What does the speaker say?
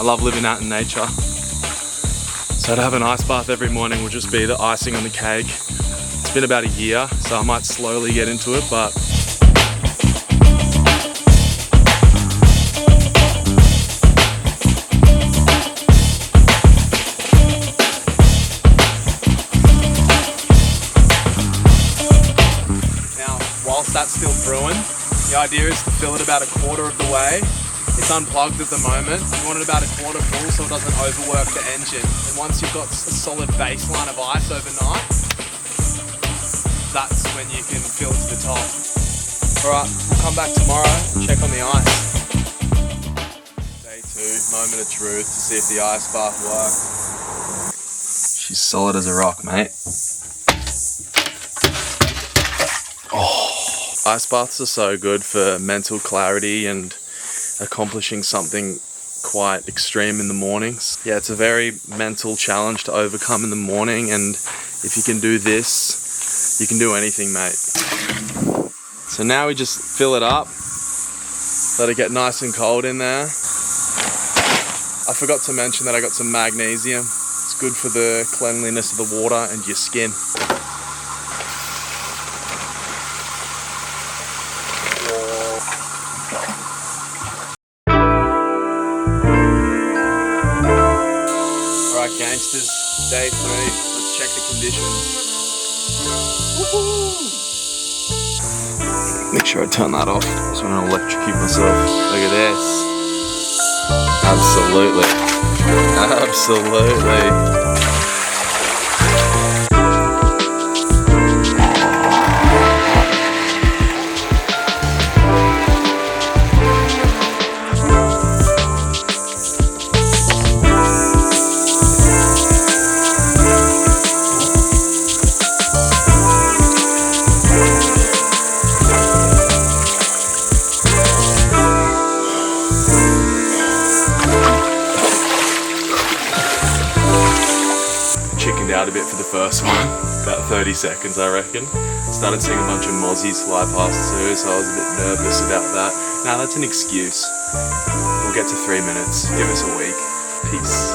I love living out in nature. So to have an ice bath every morning will just be the icing on the cake. It's been about a year, so I might slowly get into it, but whilst that's still brewing, the idea is to fill it about a quarter of the way. It's unplugged at the moment. You want it about a quarter full so it doesn't overwork the engine. And once you've got a solid baseline of ice overnight, that's when you can fill to the top. Alright, we'll come back tomorrow and check on the ice. Day 2, moment of truth to see if the ice bath works. She's solid as a rock, mate. Ice baths are so good for mental clarity and accomplishing something quite extreme in the mornings. Yeah, it's a very mental challenge to overcome in the morning, and if you can do this, you can do anything, mate. So now we just fill it up, let it get nice and cold in there. I forgot to mention that I got some magnesium. It's good for the cleanliness of the water and your skin. Gangsters, day 3, let's check the conditions. Make sure I turn that off so I don't electrocute myself. Look at this. Absolutely. Absolutely. Chickened out a bit for the first one, about 30 seconds I reckon. Started seeing a bunch of mozzies fly past too, so I was a bit nervous about that. Nah, that's an excuse. We'll get to 3 minutes, give us a week. Peace.